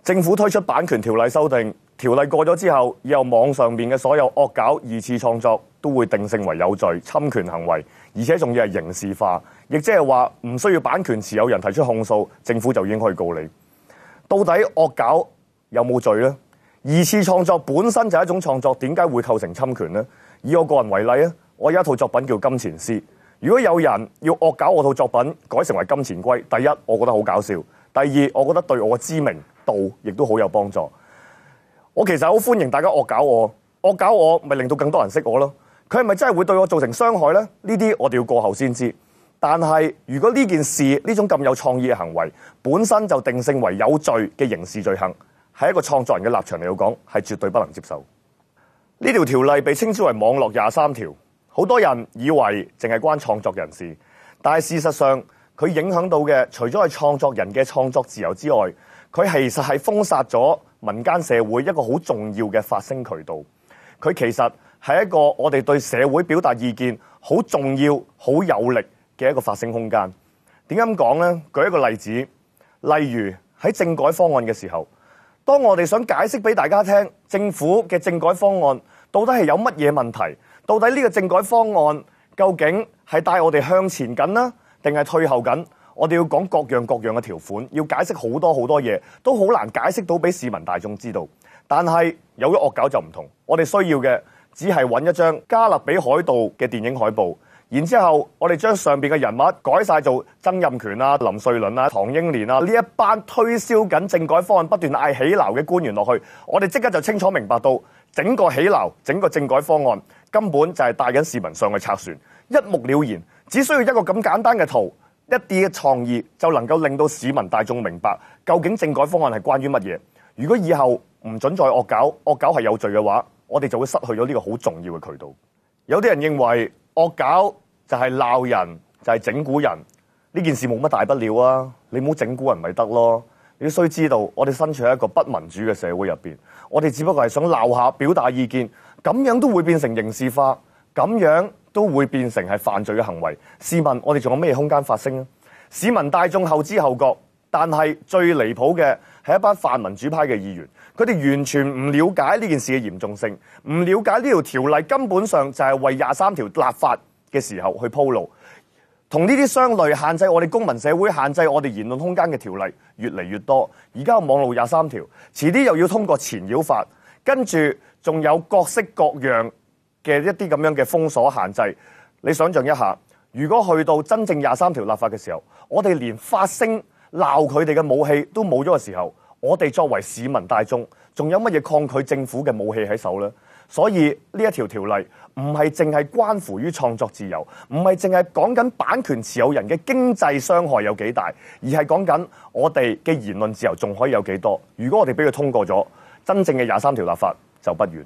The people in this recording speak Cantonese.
政府推出版權條例修訂，條例過咗之後，以後網上面嘅所有惡搞二次創作都會定性為有罪侵權行為，而且仲要係刑事化，亦即係話唔需要版權持有人提出控訴，政府就已經可以告你。到底惡搞有冇罪呢？二次創作本身就係一種創作，點解會構成侵權呢？以我個人為例啊，我有一套作品叫《金錢師》，如果有人要惡搞我套作品改成為金錢龜，第一我覺得好搞笑，第二我覺得對我嘅知名度亦都好有幫助。我其實好歡迎大家惡搞我，惡搞我咪令到更多人識我咯。佢係咪真係會對我造成傷害呢？呢啲我哋要過後先知。但係如果呢件事呢種咁有創意嘅行為本身就定性為有罪嘅刑事罪行，喺一個創作人嘅立場嚟講係絕對不能接受。呢條條例被稱之為網絡23條，好多人以為淨係關創作人士，但係事實上佢影響到嘅除咗係創作人嘅創作自由之外，佢其實係封殺咗民間社會一個好重要嘅發聲渠道。佢其實係一個我哋對社會表達意見好重要、好有力嘅一個發聲空間。點解咁講呢？舉一個例子，例如喺政改方案嘅時候，當我哋想解釋俾大家聽，政府嘅政改方案到底係有乜嘢問題？到底呢個政改方案究竟係帶我哋向前緊呢，定係退後緊？我哋要講各樣各樣嘅條款，要解釋好多好多嘢，都好難解釋到俾市民大眾知道。但係有咗惡搞就唔同，我哋需要嘅只係揾一張加勒比海盜嘅電影海報，然之後我哋將上邊嘅人物改晒做曾蔭權啊、林瑞麟啊、唐英年啊呢一班推銷緊政改方案不斷嗌起鬧嘅官員落去，我哋即刻就清楚明白到整個起鬧、整個政改方案根本就係帶緊市民上去拆船，一目了然，只需要一個咁簡單嘅圖，一啲嘅創意就能夠令到市民大眾明白究竟政改方案係關於乜嘢。如果以後唔准再惡搞，惡搞係有罪嘅話，我哋就會失去咗呢個好重要嘅渠道。有啲人認為惡搞就係鬧人，就係整蠱人，呢件事冇乜大不了啊！你唔好整蠱人咪得咯。你須知道，我哋身處喺一個不民主嘅社會入邊，我哋只不過係想鬧下、表達意見，咁樣都會變成刑事化，咁樣都會變成係犯罪嘅行為。試問我哋仲有咩空間發聲啊？市民大眾後知後覺，但係最離譜嘅係一班泛民主派嘅議員，佢哋完全唔了解呢件事嘅嚴重性，唔了解呢條條例根本上就係為23條立法嘅時候去鋪路，同呢啲相類限制我哋公民社會、限制我哋言論空間嘅條例越嚟越多。而家網路23條，遲啲又要通過前擾法，跟住仲有各式各樣嘅一啲咁樣嘅封鎖限制。你想象一下，如果去到真正23條立法嘅時候，我哋連發聲鬧佢哋嘅武器都冇咗嘅時候，我哋作為市民大眾仲有乜嘢抗拒政府嘅武器喺手呢？所以呢一條條例唔係淨係關乎於創作自由，唔係淨係講緊版權持有人嘅經濟傷害有幾大，而係講緊我哋嘅言論自由仲可以有幾多。如果我哋俾佢通過咗，真正嘅23條立法就不遠。